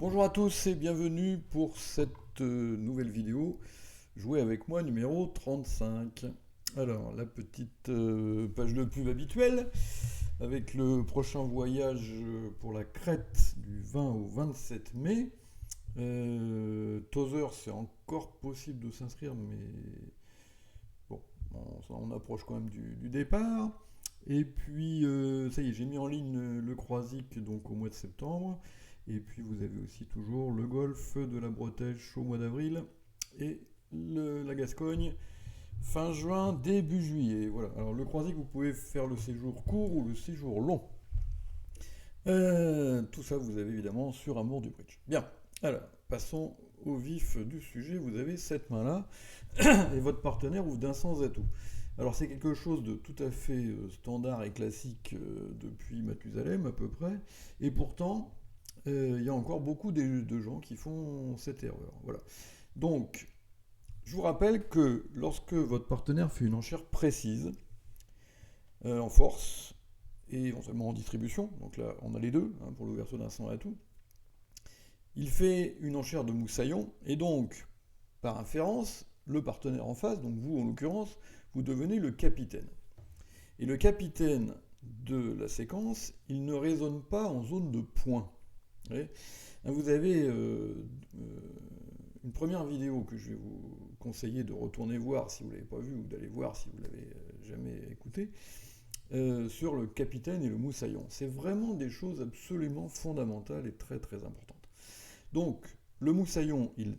Bonjour à tous et bienvenue pour cette nouvelle vidéo. Jouez avec moi numéro 35. Alors, la petite page de pub habituelle avec le prochain voyage pour la Crète du 20 au 27 mai. Tother, c'est encore possible de s'inscrire, mais bon, on approche quand même du départ. Et puis, ça y est, j'ai mis en ligne le Croisic donc au mois de septembre. Et puis, vous avez aussi toujours le golfe de la Bretèche au mois d'avril et la Gascogne fin juin, début juillet. Voilà. Alors, le Croisic, vous pouvez faire le séjour court ou le séjour long. Tout ça, vous avez évidemment sur Amour du Bridge. Bien. Alors, passons au vif du sujet. Vous avez cette main-là et votre partenaire ouvre d'un sans atout. Alors c'est quelque chose de tout à fait standard et classique depuis Mathusalem à peu près, et pourtant il y a encore beaucoup de gens qui font cette erreur. Voilà. Donc, je vous rappelle que lorsque votre partenaire fait une enchère précise, en force, et éventuellement en distribution, donc là on a les deux, hein, pour l'ouverture d'un sans atout, il fait une enchère de moussaillon, et donc, par inférence, le partenaire en face, donc vous en l'occurrence, vous devenez le capitaine. Et le capitaine de la séquence, il ne raisonne pas en zone de points. Vous avez une première vidéo que je vais vous conseiller de retourner voir si vous ne l'avez pas vue, ou d'aller voir si vous ne l'avez jamais écouté, sur le capitaine et le moussaillon. C'est vraiment des choses absolument fondamentales et très très importantes. Donc, le moussaillon, il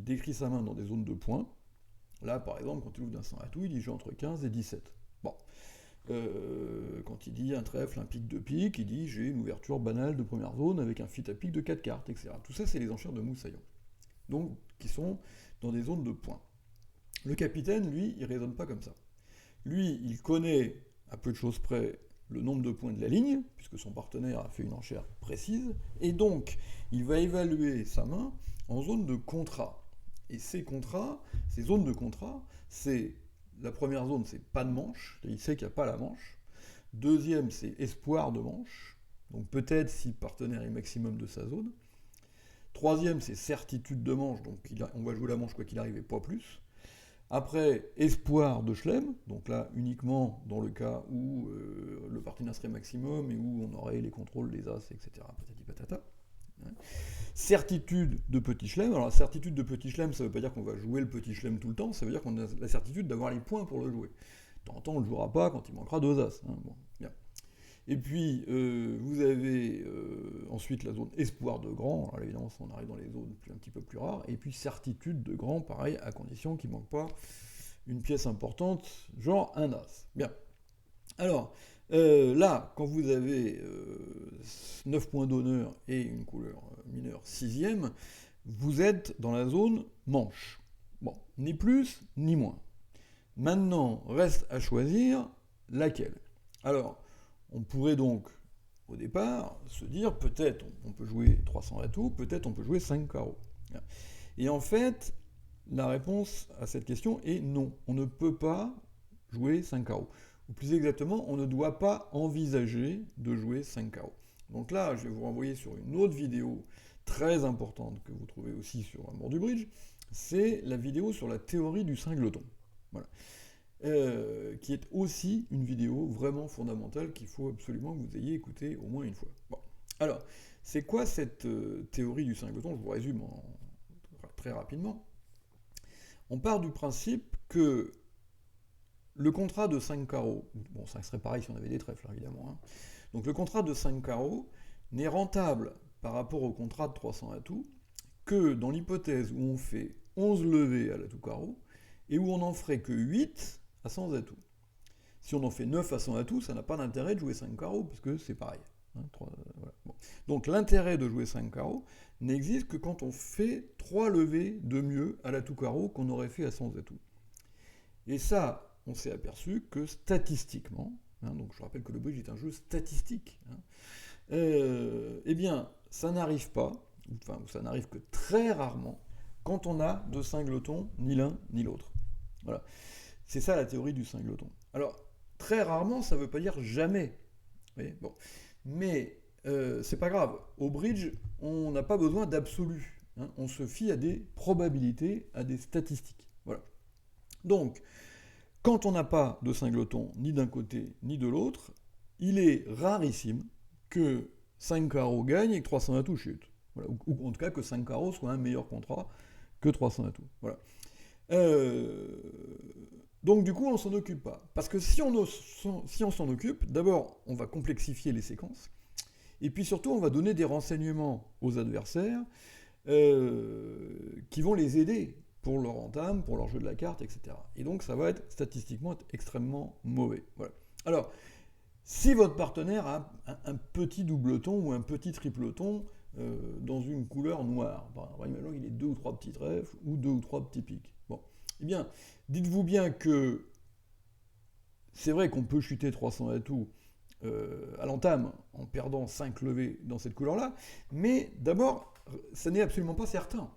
décrit sa main dans des zones de points. Là, par exemple, quand il ouvre d'un sans atout, il dit j'ai entre 15 et 17. Bon. Quand il dit un trèfle, un pic de pique, il dit j'ai une ouverture banale de première zone avec un fit à pique de 4 cartes, etc. Tout ça, c'est les enchères de moussaillon. Donc, qui sont dans des zones de points. Le capitaine, lui, il raisonne pas comme ça. Lui, il connaît, à peu de choses près, le nombre de points de la ligne, puisque son partenaire a fait une enchère précise, et donc, il va évaluer sa main en zone de contrat. Et ces contrats, ces zones de contrat, c'est la première zone, c'est pas de manche, il sait qu'il n'y a pas la manche. Deuxième, c'est espoir de manche, donc peut-être si le partenaire est maximum de sa zone. Troisième, c'est certitude de manche, donc on va jouer la manche quoi qu'il arrive et pas plus. Après, espoir de chelem, donc là uniquement dans le cas où le partenaire serait maximum et où on aurait les contrôles, les as, etc. Patati patata. Certitude de petit chelem. Alors, la certitude de petit chelem, ça ne veut pas dire qu'on va jouer le petit chelem tout le temps, ça veut dire qu'on a la certitude d'avoir les points pour le jouer. De temps en temps, on ne le jouera pas quand il manquera deux as. Hein. Bon, bien. Et puis, vous avez ensuite la zone espoir de grand. Alors, évidemment, on arrive dans les zones un petit peu plus rares. Et puis, certitude de grand, pareil, à condition qu'il ne manque pas une pièce importante, genre un as. Bien. Alors, là, quand vous avez 9 points d'honneur et une couleur mineure 6ème, vous êtes dans la zone manche. Bon, ni plus, ni moins. Maintenant, reste à choisir laquelle. Alors, on pourrait donc, au départ, se dire, peut-être on peut jouer 300 atouts, peut-être on peut jouer 5 carreaux. Et en fait, la réponse à cette question est non. On ne peut pas jouer 5 carreaux. Ou plus exactement, on ne doit pas envisager de jouer 5 carreaux. Donc là, je vais vous renvoyer sur une autre vidéo très importante que vous trouvez aussi sur Amour du Bridge. C'est la vidéo sur la théorie du cingleton. Voilà. Qui est aussi une vidéo vraiment fondamentale qu'il faut absolument que vous ayez écoutée au moins une fois. Bon. Alors, c'est quoi cette théorie du cingleton? Je vous résume très rapidement. On part du principe que le contrat de 5 carreaux, bon ça serait pareil si on avait des trèfles évidemment, hein. Donc le contrat de 5 carreaux n'est rentable par rapport au contrat de 300 atouts que dans l'hypothèse où on fait 11 levées à l'atout carreau et où on n'en ferait que 8 à 100 atouts. Si on en fait 9 à 100 atouts, ça n'a pas d'intérêt de jouer 5 carreaux, parce que c'est pareil. Hein, voilà. Bon. Donc l'intérêt de jouer 5 carreaux n'existe que quand on fait 3 levées de mieux à l'atout carreau qu'on aurait fait à 100 atouts. Et ça, on s'est aperçu que statistiquement, hein, donc je rappelle que le bridge est un jeu statistique, hein, eh bien, ça n'arrive pas, enfin, ça n'arrive que très rarement, quand on a de cingletons, ni l'un ni l'autre. Voilà. C'est ça la théorie du cingleton. Alors, très rarement, ça ne veut pas dire jamais. Bon. Mais c'est pas grave. Au bridge, on n'a pas besoin d'absolu. Hein. On se fie à des probabilités, à des statistiques. Voilà. Donc, quand on n'a pas de singleton ni d'un côté ni de l'autre, il est rarissime que 5 carreaux gagne et que 300 atouts chute. Voilà. Ou en tout cas que 5 carreaux soit un meilleur contrat que 300 atouts. Voilà. Donc du coup, on ne s'en occupe pas. Parce que si on s'en occupe, d'abord, on va complexifier les séquences, et puis surtout, on va donner des renseignements aux adversaires qui vont les aider pour leur entame, pour leur jeu de la carte, etc. Et donc ça va être statistiquement extrêmement mauvais. Voilà. Alors, si votre partenaire a un petit doubleton ou un petit tripleton dans une couleur noire, imaginons qu'il ait 2 ou 3 petits trèfles ou 2 ou 3 petits piques. Bon, eh bien, dites-vous bien que c'est vrai qu'on peut chuter 300 atouts à l'entame en perdant 5 levées dans cette couleur-là, mais d'abord, ça n'est absolument pas certain.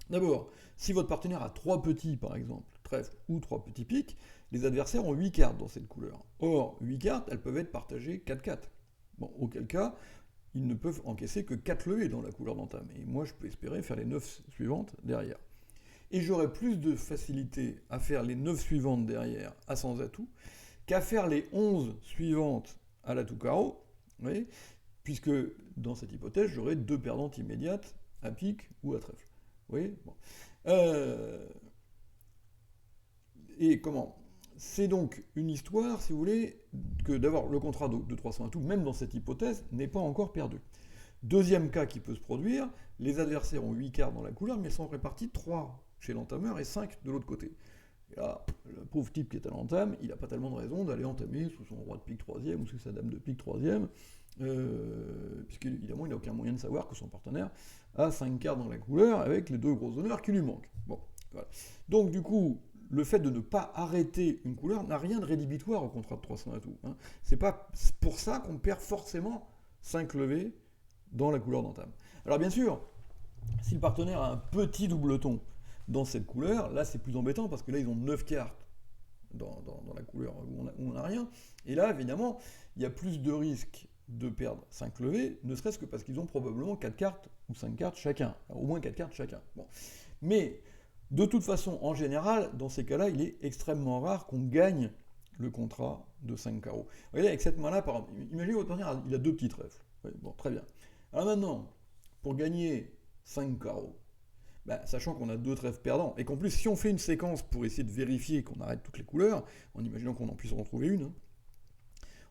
D'abord, si votre partenaire a 3 petits, par exemple, trèfle ou 3 petits piques, les adversaires ont 8 cartes dans cette couleur. Or, 8 cartes, elles peuvent être partagées 4-4. Bon, auquel cas, ils ne peuvent encaisser que 4 levées dans la couleur d'entame. Et moi, je peux espérer faire les 9 suivantes derrière. Et j'aurai plus de facilité à faire les 9 suivantes derrière à sans atout qu'à faire les 11 suivantes à l'atout carreau, oui, puisque dans cette hypothèse, j'aurai 2 perdantes immédiates à pique ou à trèfle. Oui, bon. Et comment? C'est donc une histoire, si vous voulez, que d'avoir le contrat de 300 atouts, même dans cette hypothèse, n'est pas encore perdu. Deuxième cas qui peut se produire, les adversaires ont 8 cartes dans la couleur, mais elles sont réparties 3 chez l'entameur et 5 de l'autre côté. Et là, le pauvre type qui est à l'entame, il n'a pas tellement de raison d'aller entamer sous son roi de pique 3e ou sous sa dame de pique 3e, puisqu'évidemment, il n'a aucun moyen de savoir que son partenaire a 5 cartes dans la couleur avec les 2 gros honneurs qui lui manquent. Bon, voilà. Donc du coup, le fait de ne pas arrêter une couleur n'a rien de rédhibitoire au contrat de 300 atouts. Hein. C'est pas pour ça qu'on perd forcément 5 levées dans la couleur d'entame. Alors bien sûr, si le partenaire a un petit doubleton dans cette couleur, là c'est plus embêtant parce que là ils ont 9 cartes dans la couleur où on n'a rien. Et là, évidemment, il y a plus de risques de perdre 5 levées, ne serait-ce que parce qu'ils ont probablement 4 cartes ou 5 cartes chacun. Alors, au moins 4 cartes chacun. Bon. Mais de toute façon, en général, dans ces cas-là, il est extrêmement rare qu'on gagne le contrat de 5 carreaux. Vous voyez, avec cette main-là, par exemple, imaginez votre partenaire, il a 2 petits trèfles. Oui, bon, très bien. Alors maintenant, pour gagner 5 carreaux, sachant qu'on a 2 trèfles perdants, et qu'en plus, si on fait une séquence pour essayer de vérifier qu'on arrête toutes les couleurs, en imaginant qu'on en puisse en retrouver une, hein,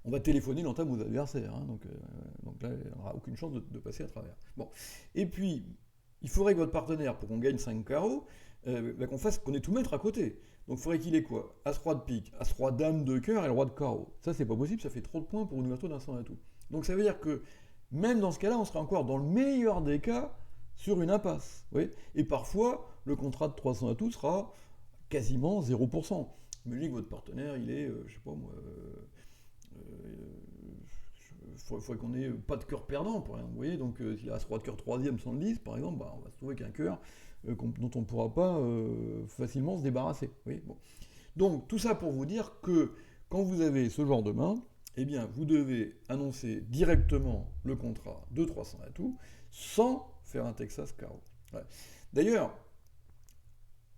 on va téléphoner l'entame aux adversaires. Hein, donc là, il n'aura aucune chance de passer à travers. Bon. Et puis, il faudrait que votre partenaire, pour qu'on gagne 5 carreaux, qu'on ait tout maître à côté. Donc il faudrait qu'il ait quoi? As-roi de pique, As-roi dame de cœur et le roi de carreau. Ça, c'est pas possible, ça fait trop de points pour une ouverture d'un 100 atout. Donc ça veut dire que, même dans ce cas-là, on serait encore, dans le meilleur des cas, sur une impasse. Oui, et parfois, le contrat de 300 atouts sera quasiment 0%. Imaginez que votre partenaire, il est, je sais pas moi, faudrait qu'on ait pas de cœur perdant, par exemple. Vous voyez, donc s'il a As-roi de cœur 3e sans le 10, par exemple, on va se trouver qu'un cœur dont on ne pourra pas facilement se débarrasser. Oui, bon. Donc tout ça pour vous dire que quand vous avez ce genre de main, eh bien vous devez annoncer directement le contrat de 300 atouts sans faire un Texas carreau. Ouais. D'ailleurs,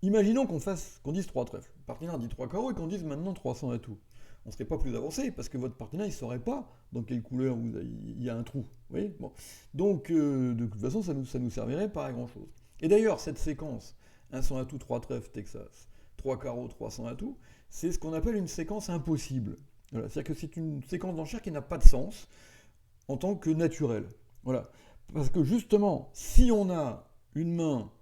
imaginons qu'on dise 3 trèfles. Le partenaire dit 3 carreaux et qu'on dise maintenant 300 atouts. On ne serait pas plus avancé parce que votre partenaire il ne saurait pas dans quelle couleur il y a un trou. Oui, bon. Donc de toute façon ça nous servirait pas à grand chose. Et d'ailleurs cette séquence 1 100 atouts, 3 trèfles, Texas, 3 carreaux, 300 atouts, c'est ce qu'on appelle une séquence impossible. Voilà. C'est-à-dire que c'est une séquence d'enchères qui n'a pas de sens en tant que naturelle. Voilà. Parce que justement, si on a une main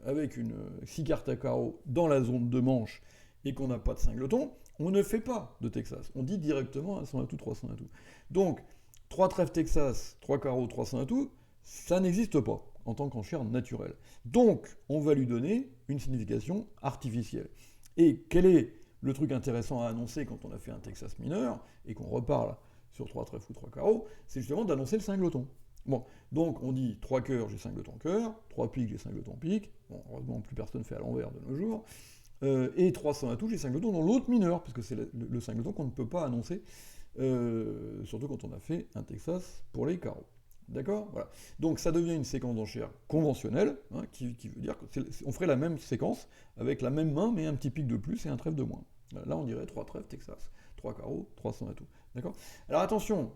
avec 6 cartes à carreaux dans la zone de manche et qu'on n'a pas de singleton, on ne fait pas de Texas. On dit directement 100 atouts, 300 atouts. Donc, 3 trèfles Texas, 3 carreaux, 300 atouts, ça n'existe pas en tant qu'enchère naturelle. Donc, on va lui donner une signification artificielle. Et quel est le truc intéressant à annoncer quand on a fait un Texas mineur et qu'on reparle sur 3 trèfles ou 3 carreaux, c'est justement d'annoncer le singleton. Bon, donc on dit 3 cœurs, j'ai singleton cœur, 3 piques, j'ai singleton pique. Bon, heureusement, plus personne fait à l'envers de nos jours. Et 300 atouts, j'ai singleton dans l'autre mineur, puisque c'est le singleton qu'on ne peut pas annoncer surtout quand on a fait un Texas pour les carreaux. D'accord? Voilà. Donc ça devient une séquence d'enchères conventionnelle, hein, qui veut dire qu'on ferait la même séquence avec la même main, mais un petit pic de plus et un trèfle de moins. Là, on dirait 3 trèfles Texas, 3 carreaux, 300 atouts. D'accord? Alors attention,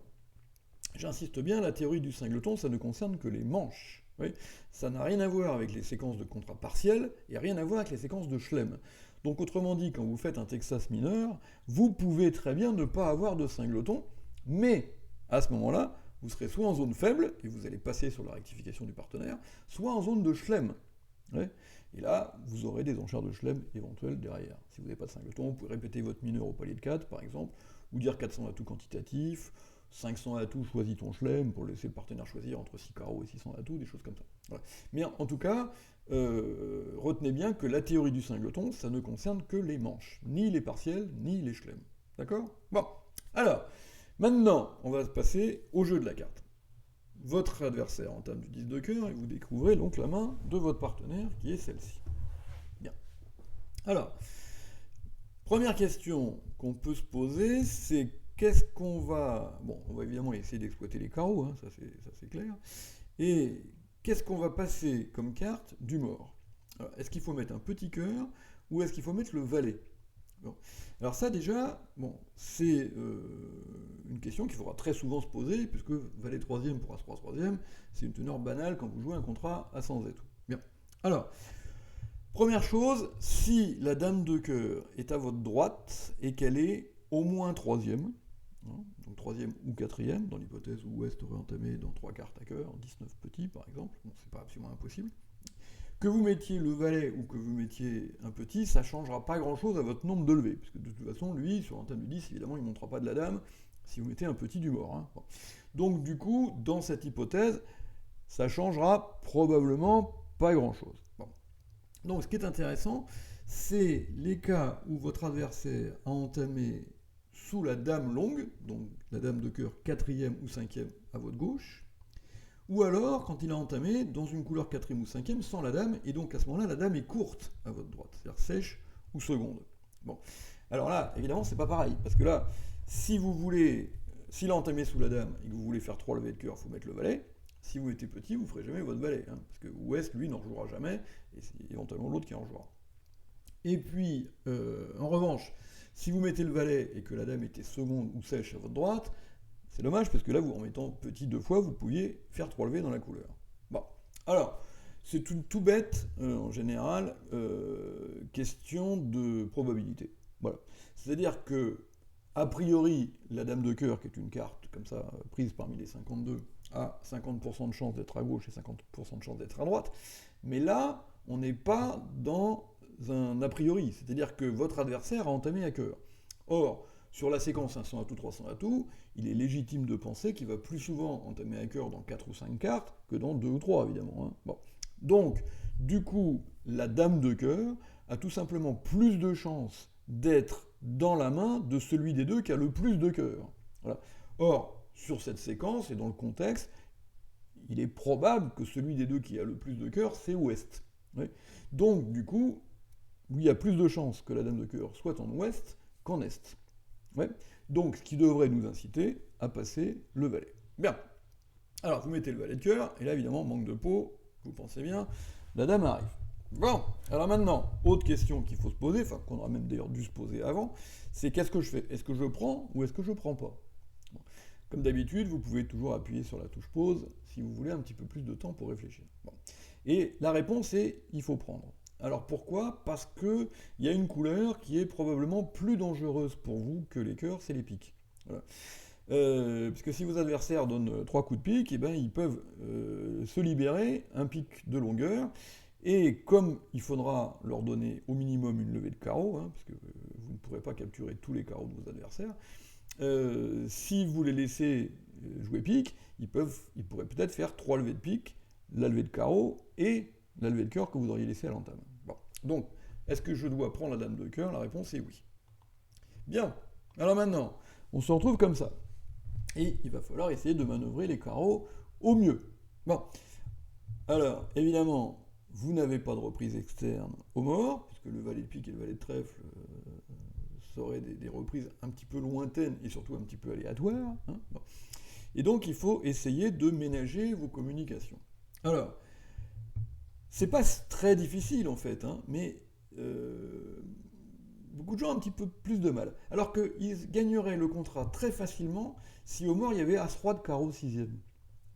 j'insiste bien, la théorie du singleton, ça ne concerne que les manches. Oui, ça n'a rien à voir avec les séquences de contrat partiels et rien à voir avec les séquences de Schlemm. Donc autrement dit, quand vous faites un Texas mineur, vous pouvez très bien ne pas avoir de singleton, mais à ce moment-là, vous serez soit en zone faible, et vous allez passer sur la rectification du partenaire, soit en zone de Schlemm. Ouais. Et là, vous aurez des enchères de Schlemm éventuelles derrière. Si vous n'avez pas de singleton, vous pouvez répéter votre mineur au palier de 4, par exemple, ou dire 400 atouts quantitatifs, 500 atouts, choisis ton Schlemm, pour laisser le partenaire choisir entre 6 carreaux et 600 atouts, des choses comme ça. Voilà. Mais en tout cas, retenez bien que la théorie du singleton, ça ne concerne que les manches, ni les partiels, ni les Schlemm. D'accord? Bon, alors, maintenant, on va se passer au jeu de la carte. Votre adversaire entame du 10 de cœur et vous découvrez donc la main de votre partenaire qui est celle-ci. Bien. Alors, première question qu'on peut se poser, c'est qu'est-ce qu'on va... Bon, on va évidemment essayer d'exploiter les carreaux, hein, ça c'est clair. Et qu'est-ce qu'on va passer comme carte du mort? Est-ce qu'il faut mettre un petit cœur ou est-ce qu'il faut mettre le valet? Bon. Alors ça déjà, bon, c'est une question qu'il faudra très souvent se poser, puisque valet 3e pour as-3 3e, c'est une teneur banale quand vous jouez un contrat à 100 atouts. Bien. Alors, première chose, si la dame de cœur est à votre droite et qu'elle est au moins 3e, hein, donc 3e ou 4e, dans l'hypothèse où Ouest aurait entamé dans 3 cartes à cœur, 19 petits par exemple, bon, c'est pas absolument impossible. Que vous mettiez le valet ou que vous mettiez un petit, ça ne changera pas grand-chose à votre nombre de levées, parce que de toute façon, lui, sur un thème du 10, évidemment, il ne montera pas de la dame si vous mettez un petit du mort. Hein. Bon. Donc du coup, dans cette hypothèse, ça changera probablement pas grand-chose. Bon. Donc ce qui est intéressant, c'est les cas où votre adversaire a entamé sous la dame longue, donc la dame de cœur 4e ou 5e à votre gauche, ou alors quand il a entamé dans une couleur 4e ou 5e sans la dame, et donc à ce moment-là, la dame est courte à votre droite, c'est-à-dire sèche ou seconde. Bon. Alors là, évidemment, c'est pas pareil, parce que là, si vous voulez, s'il a entamé sous la dame et que vous voulez faire 3 levées de cœur, il faut mettre le valet. Si vous mettez petit, vous ne ferez jamais votre valet, hein, parce que Ouest, lui, n'en jouera jamais, et c'est éventuellement l'autre qui en jouera. Et puis, en revanche, si vous mettez le valet et que la dame était seconde ou sèche à votre droite, c'est dommage parce que là, en mettant petit 2 fois, vous pouviez faire 3 levées dans la couleur. Bon, alors, c'est tout bête, en général, question de probabilité. Voilà. C'est-à-dire que, a priori, la dame de cœur, qui est une carte comme ça, prise parmi les 52, a 50% de chance d'être à gauche et 50% de chance d'être à droite. Mais là, on n'est pas dans un a priori. C'est-à-dire que votre adversaire a entamé à cœur. Or, sur la séquence 500 atouts, 300 atouts, il est légitime de penser qu'il va plus souvent entamer à cœur dans 4 ou 5 cartes que dans 2 ou 3, évidemment. Hein. Bon. Donc, du coup, la dame de cœur a tout simplement plus de chances d'être dans la main de celui des deux qui a le plus de cœur. Voilà. Or, sur cette séquence et dans le contexte, il est probable que celui des deux qui a le plus de cœur, c'est Ouest. Oui. Donc, du coup, il y a plus de chances que la dame de cœur soit en Ouest qu'en Est. Ouais. Donc, ce qui devrait nous inciter à passer le valet. Bien. Alors, vous mettez le valet de cœur, et là, évidemment, manque de peau, vous pensez bien, la dame arrive. Bon, alors maintenant, autre question qu'il faut se poser, enfin, qu'on aurait même d'ailleurs dû se poser avant, c'est qu'est-ce que je fais? Est-ce que je prends ou est-ce que je prends pas? Bon. Comme d'habitude, vous pouvez toujours appuyer sur la touche pause si vous voulez un petit peu plus de temps pour réfléchir. Bon. Et la réponse est, il faut prendre. Alors pourquoi? Parce qu'il y a une couleur qui est probablement plus dangereuse pour vous que les cœurs, c'est les piques. Voilà. Puisque si vos adversaires donnent 3 coups de pique, eh ben, ils peuvent se libérer un pic de longueur, et comme il faudra leur donner au minimum une levée de carreau, hein, parce que vous ne pourrez pas capturer tous les carreaux de vos adversaires, si vous les laissez jouer pique, ils pourraient peut-être faire 3 levées de pique, la levée de carreau et la levée de cœur que vous auriez laissée à l'entame. Bon. Donc, est-ce que je dois prendre la dame de cœur? La réponse est oui. Bien. Alors maintenant, on se retrouve comme ça. Et il va falloir essayer de manœuvrer les carreaux au mieux. Bon. Alors, évidemment, vous n'avez pas de reprise externe au mort, puisque le valet de pique et le valet de trèfle ça aurait des reprises un petit peu lointaines et surtout un petit peu aléatoires. Hein. Bon. Et donc il faut essayer de ménager vos communications. Alors, c'est pas très difficile en fait, hein, mais beaucoup de gens ont un petit peu plus de mal. Alors qu'ils gagneraient le contrat très facilement si au mort il y avait As-Roi de carreau 6e.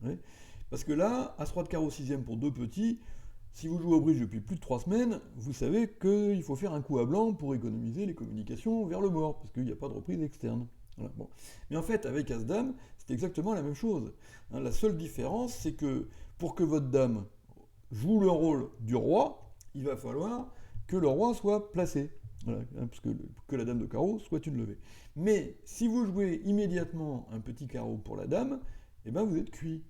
Ouais. Parce que là, As-Roi de carreau 6e pour deux petits, si vous jouez au bridge depuis plus de 3 semaines, vous savez qu'il faut faire un coup à blanc pour économiser les communications vers le mort, parce qu'il n'y a pas de reprise externe. Voilà, bon. Mais en fait, avec As-Dame, c'est exactement la même chose. Hein, la seule différence, c'est que pour que votre dame joue le rôle du roi, il va falloir que le roi soit placé. Voilà, hein, parce que la dame de carreau soit une levée. Mais si vous jouez immédiatement un petit carreau pour la dame, eh ben vous êtes cuit.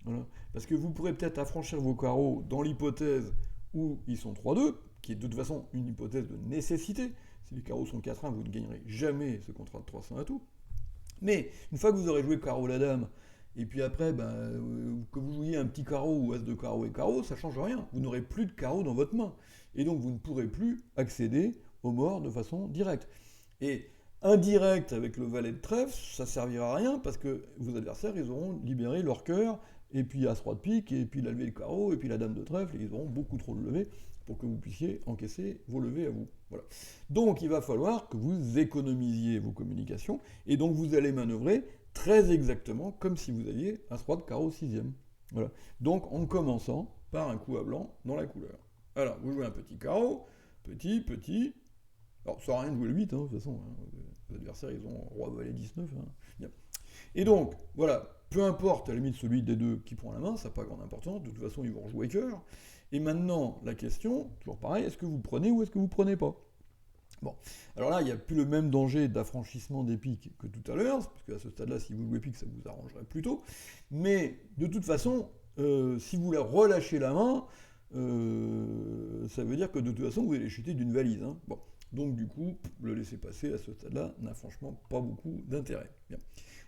Voilà. Parce que vous pourrez peut-être affranchir vos carreaux dans l'hypothèse où ils sont 3-2, qui est de toute façon une hypothèse de nécessité. Si les carreaux sont 4-1, vous ne gagnerez jamais ce contrat de 300 à tout. Mais une fois que vous aurez joué carreau la dame, et puis après, que vous jouiez un petit carreau ou as de carreau et carreau, ça ne change rien. Vous n'aurez plus de carreau dans votre main. Et donc vous ne pourrez plus accéder au mort de façon directe. Et indirect avec le valet de trèfle, ça ne servira à rien parce que vos adversaires, ils auront libéré leur cœur, et puis As-Roi de pique, et puis la levée de carreau, et puis la dame de trèfle, et ils auront beaucoup trop de levées pour que vous puissiez encaisser vos levées à vous. Voilà. Donc il va falloir que vous économisiez vos communications, et donc vous allez manœuvrer très exactement comme si vous aviez As-Roi de carreau 6e. Voilà. Donc en commençant par un coup à blanc dans la couleur. Alors, vous jouez un petit carreau, petit. Alors, ça sert à rien de jouer le 8, hein, de toute façon. Hein. Les adversaires, ils ont roi, valet 19. Hein. Bien. Et donc, voilà, peu importe à la limite celui des deux qui prend la main, ça n'a pas grande importance, de toute façon, ils vont rejouer cœur. Et maintenant, la question, toujours pareil, est-ce que vous prenez ou est-ce que vous prenez pas? Bon, alors là, il n'y a plus le même danger d'affranchissement des piques que tout à l'heure, parce qu'à ce stade-là, si vous jouez pique, ça vous arrangerait plutôt. Mais de toute façon, si vous relâchez la main, ça veut dire que de toute façon, vous allez chuter d'une valise. Hein. Bon. Donc du coup, le laisser passer à ce stade-là n'a franchement pas beaucoup d'intérêt. Bien.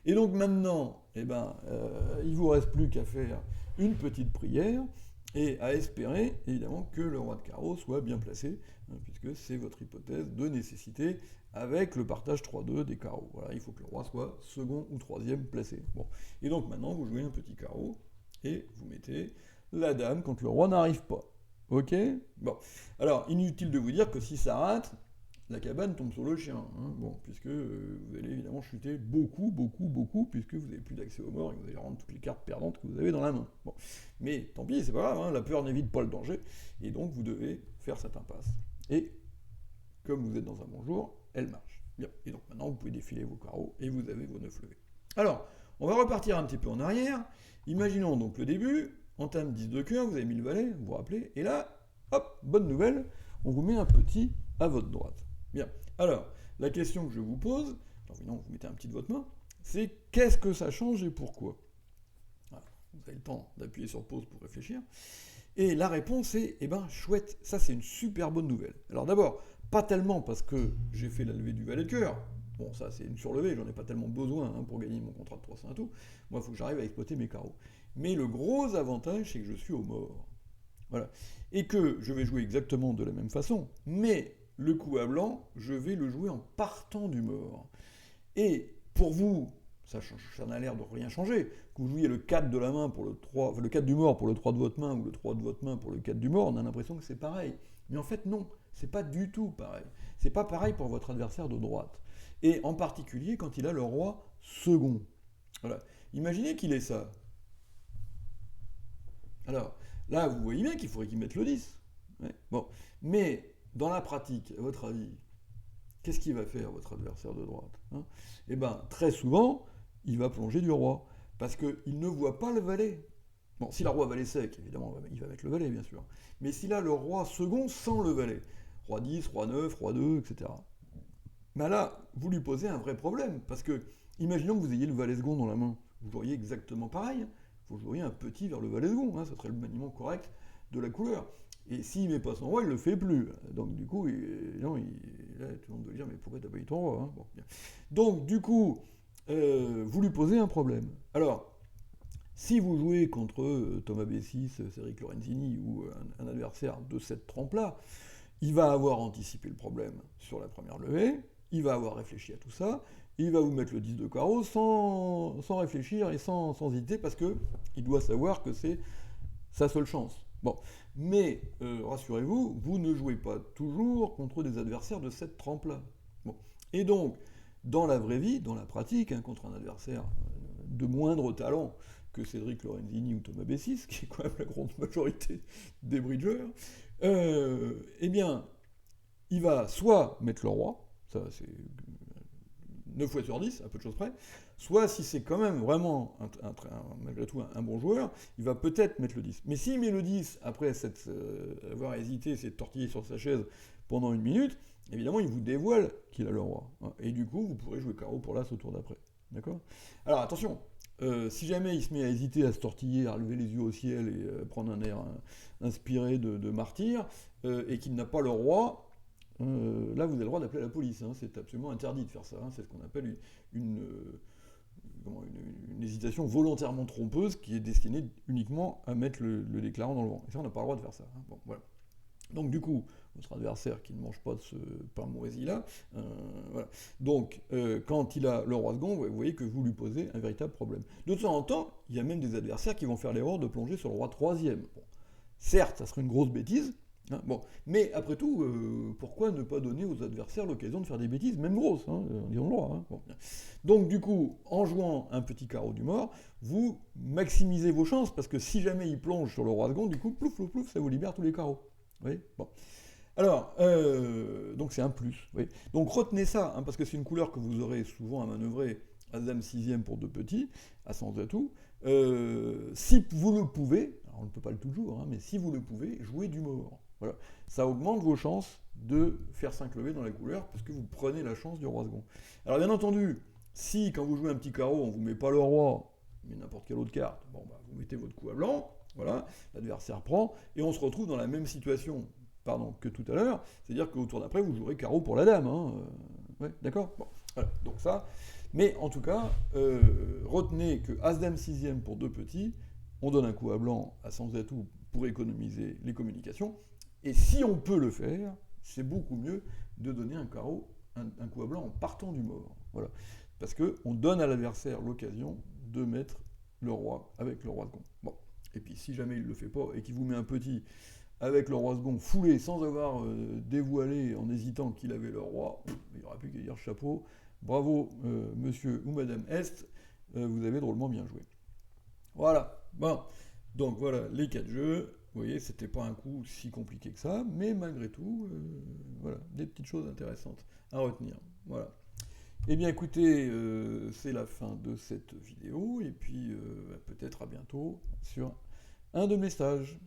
Et donc maintenant, il ne vous reste plus qu'à faire une petite prière et à espérer évidemment que le roi de carreau soit bien placé, hein, puisque c'est votre hypothèse de nécessité avec le partage 3-2 des carreaux. Voilà, il faut que le roi soit second ou troisième placé. Bon. Et donc maintenant, vous jouez un petit carreau et vous mettez la dame quand le roi n'arrive pas. Ok? Bon. Alors, inutile de vous dire que si ça rate, la cabane tombe sur le chien, hein, bon, puisque vous allez évidemment chuter beaucoup, puisque vous n'avez plus d'accès aux morts et vous allez rendre toutes les cartes perdantes que vous avez dans la main. Bon. Mais tant pis, c'est pas grave, hein, la peur n'évite pas le danger, et donc vous devez faire cette impasse. Et comme vous êtes dans un bon jour, elle marche. Bien. Et donc maintenant, vous pouvez défiler vos carreaux et vous avez vos 9 levées. Alors, on va repartir un petit peu en arrière. Imaginons donc le début, entame 10 de cœur, vous avez mis le valet, vous vous rappelez, et là, hop, bonne nouvelle, on vous met un petit à votre droite. Bien. Alors, la question que je vous pose, alors évidemment, vous mettez un petit de votre main, c'est qu'est-ce que ça change et pourquoi? Voilà. Vous avez le temps d'appuyer sur pause pour réfléchir. Et la réponse est, chouette, ça c'est une super bonne nouvelle. Alors d'abord, pas tellement parce que j'ai fait la levée du valet de cœur. Bon, ça c'est une surlevée, j'en ai pas tellement besoin hein, pour gagner mon contrat de 300 à tout. Moi, il faut que j'arrive à exploiter mes carreaux. Mais le gros avantage, c'est que je suis au mort. Voilà. Et que je vais jouer exactement de la même façon, mais le coup à blanc, je vais le jouer en partant du mort. Et pour vous, ça n'a l'air de rien changer. Que vous jouiez le 4 de la main pour le 3, enfin, le 4 du mort pour le 3 de votre main ou le 3 de votre main pour le 4 du mort, on a l'impression que c'est pareil. Mais en fait, non, c'est pas du tout pareil. C'est pas pareil pour votre adversaire de droite. Et en particulier quand il a le roi second. Voilà. Imaginez qu'il ait ça. Alors, là, vous voyez bien qu'il faudrait qu'il mette le 10. Ouais. Bon. Mais, dans la pratique, à votre avis, qu'est-ce qu'il va faire, votre adversaire de droite hein? Eh bien, très souvent, il va plonger du roi, parce qu'il ne voit pas le valet. Bon, s'il a roi valet sec, évidemment, il va mettre le valet, bien sûr. Mais s'il a le roi second sans le valet, roi 10, roi 9, roi 2, etc. Mais là, vous lui posez un vrai problème, parce que, imaginons que vous ayez le valet second dans la main, vous joueriez exactement pareil, vous joueriez un petit vers le valet second, hein, ça serait le maniement correct de la couleur. Et s'il met pas son roi, il le fait plus. Donc du coup, là, tout le monde doit dire, mais pourquoi t'as pas eu ton roi hein bon, bien. Donc du coup, vous lui posez un problème. Alors, si vous jouez contre Thomas B6, Cédric Lorenzini ou un adversaire de cette trempe-là, il va avoir anticipé le problème sur la première levée, il va avoir réfléchi à tout ça, il va vous mettre le 10 de carreau sans réfléchir et sans hésiter, parce que il doit savoir que c'est sa seule chance. Bon, mais rassurez-vous, vous ne jouez pas toujours contre des adversaires de cette trempe-là. Bon. Et donc, dans la vraie vie, dans la pratique, hein, contre un adversaire de moindre talent que Cédric Lorenzini ou Thomas Bessis, qui est quand même la grande majorité des bridgers, eh bien, il va soit mettre le roi, ça c'est 9 fois sur 10, à peu de choses près, soit si c'est quand même vraiment, malgré tout, un bon joueur, il va peut-être mettre le 10. Mais s'il met le 10, après avoir hésité, s'être tortillé sur sa chaise pendant une minute, évidemment, il vous dévoile qu'il a le roi. Et du coup, vous pourrez jouer carreau pour l'as au tour d'après. D'accord ? Alors attention, si jamais il se met à hésiter, à se tortiller, à lever les yeux au ciel et prendre un air inspiré de martyr, et qu'il n'a pas le roi, là, vous avez le droit d'appeler la police. Hein. C'est absolument interdit de faire ça. Hein. C'est ce qu'on appelle une hésitation volontairement trompeuse qui est destinée uniquement à mettre le déclarant dans le vent. Et ça, on n'a pas le droit de faire ça. Hein. Bon, voilà. Donc, du coup, votre adversaire qui ne mange pas de ce pain moisi-là, voilà. Donc, quand il a le roi second, vous voyez que vous lui posez un véritable problème. De temps en temps, il y a même des adversaires qui vont faire l'erreur de plonger sur le roi troisième. Bon. Certes, ça serait une grosse bêtise, hein, bon. Mais après tout, pourquoi ne pas donner aux adversaires l'occasion de faire des bêtises, même grosses, hein, disons le droit. Hein, bon. Donc du coup, en jouant un petit carreau du mort, vous maximisez vos chances, parce que si jamais il plonge sur le roi second, du coup, plouf, plouf, plouf, ça vous libère tous les carreaux. Vous voyez, bon. Alors, donc c'est un plus. Vous voyez. Donc retenez ça, hein, parce que c'est une couleur que vous aurez souvent à manœuvrer As-Dame 6e pour 2 petits, à sans atout. Si vous le pouvez, alors on ne peut pas le toujours, hein, mais si vous le pouvez, jouez du mort. Voilà. Ça augmente vos chances de faire 5 levées dans la couleur, parce que vous prenez la chance du roi second. Alors bien entendu, si quand vous jouez un petit carreau, on ne vous met pas le roi, mais n'importe quelle autre carte, bon, bah, vous mettez votre coup à blanc, voilà, l'adversaire prend, et on se retrouve dans la même situation que tout à l'heure, c'est-à-dire qu'au tour d'après, vous jouerez carreau pour la dame. Hein, ouais, d'accord, bon, voilà, donc ça. Mais en tout cas, retenez que As-Dame 6e pour 2 petits, on donne un coup à blanc à sans atout pour économiser les communications. Et si on peut le faire, c'est beaucoup mieux de donner un carreau, un coup à blanc en partant du mort. Voilà. Parce qu'on donne à l'adversaire l'occasion de mettre le roi avec le roi second. Bon. Et puis si jamais il ne le fait pas et qu'il vous met un petit avec le roi second foulé sans avoir dévoilé en hésitant qu'il avait le roi, il n'y aura plus qu'à dire chapeau. Bravo, monsieur ou madame Est, vous avez drôlement bien joué. Voilà, bon, donc voilà les 4 jeux. Vous voyez, c'était pas un coup si compliqué que ça, mais malgré tout, voilà, des petites choses intéressantes à retenir. Voilà. Eh bien écoutez, c'est la fin de cette vidéo, et puis peut-être à bientôt sur un de mes stages.